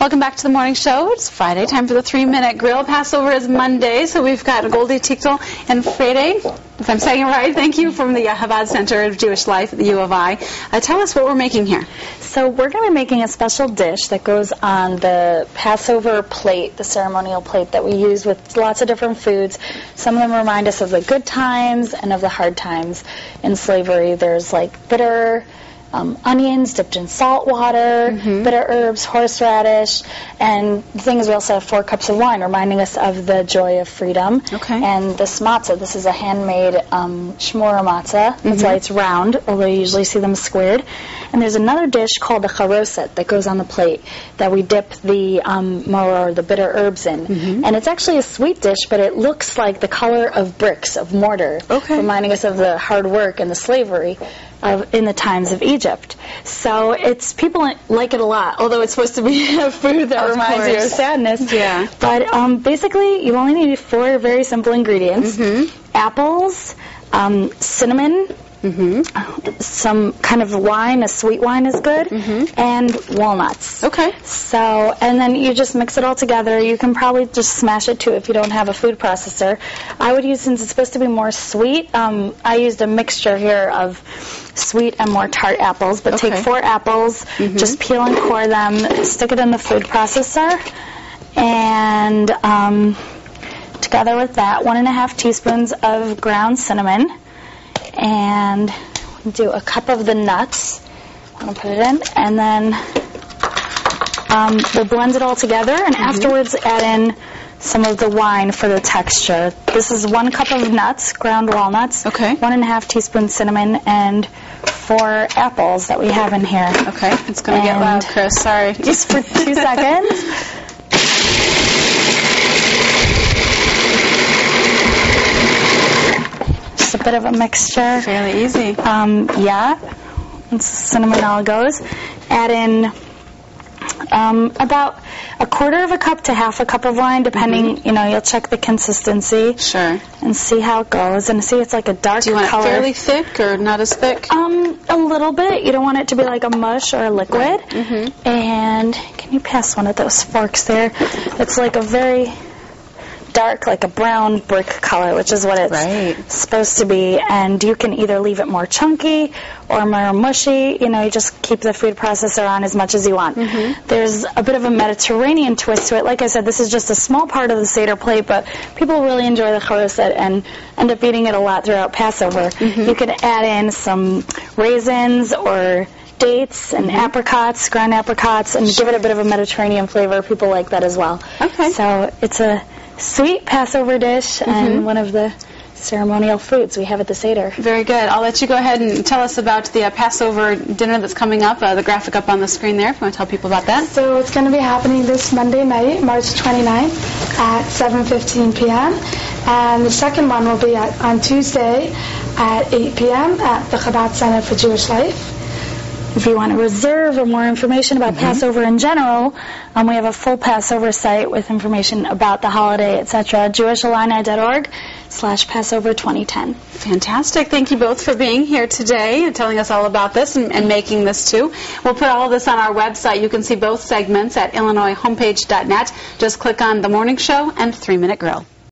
Welcome back to the morning show. It's Friday, time for the 3-minute grill. Passover is Monday, so we've got Goldie Tiktel and Friday, if I'm saying it right. Thank you, from the Chabad Center of Jewish Life at the U of I. Tell us what we're making here. So we're going to be making a special dish that goes on the Passover plate, the ceremonial plate that we use with lots of different foods. Some of them remind us of the good times and of the hard times in slavery. There's like bitter onions dipped in salt water, bitter herbs, horseradish, and the thing is we also have 4 cups of wine reminding us of the joy of freedom. Okay. And this matzah, this is a handmade shmura matzah. That's why it's round, although you usually see them squared. And there's another dish called the Charoset that goes on the plate that we dip the maror, or the bitter herbs in. And it's actually a sweet dish, but it looks like the color of bricks, of mortar, reminding us of the hard work and the slavery in the times of Egypt. So people like it a lot, although it's supposed to be a food that reminds you of sadness. Yeah. But basically, you only need 4 very simple ingredients. Apples, cinnamon, some kind of wine, a sweet wine is good, and walnuts. Okay. So, and then you just mix it all together. You can probably just smash it too if you don't have a food processor. I would use, since it's supposed to be more sweet, I used a mixture here of sweet and more tart apples, but take 4 apples, just peel and core them, stick it in the food processor, and together with that, 1½ teaspoons of ground cinnamon, and do a cup of the nuts. I'm going to put it in, and then we'll blend it all together, and afterwards add in some of the wine for the texture. This is 1 cup of nuts, ground walnuts, 1½ teaspoon cinnamon, and 4 apples that we have in here. Okay, it's going to get loud, Chris. Sorry. Just for 2 seconds. Just a bit of a mixture. Fairly easy. Yeah. Once the cinnamon all goes, add in about 1/4 cup to 1/2 cup of wine, depending, you'll check the consistency. Sure. And see how it goes. And see, it's like a dark color. Do you want it fairly thick or not as thick? A little bit. You don't want it to be like a mush or a liquid. And can you pass one of those forks there? It's like a very dark, like a brown brick color, which is what it's supposed to be. And you can either leave it more chunky or more mushy. You just keep the food processor on as much as you want. There's a bit of a Mediterranean twist to it. Like I said, this is just a small part of the Seder plate, but people really enjoy the charoset and end up eating it a lot throughout Passover. You could add in some raisins or dates and apricots, ground apricots, and give it a bit of a Mediterranean flavor. People like that as well. Okay. So it's a sweet Passover dish and one of the ceremonial foods we have at the Seder. Very good. I'll let you go ahead and tell us about the Passover dinner that's coming up, the graphic up on the screen there, if you want to tell people about that. So it's going to be happening this Monday night, March 29th at 7:15 p.m. And the second one will be on Tuesday at 8 p.m. at the Chabad Center for Jewish Life. If you want to reserve or more information about Passover in general, we have a full Passover site with information about the holiday, etc. JewishAlumni.org/Passover 2010. Fantastic. Thank you both for being here today and telling us all about this and making this too. We'll put all of this on our website. You can see both segments at IllinoisHomepage.net. Just click on The Morning Show and 3-Minute Grill.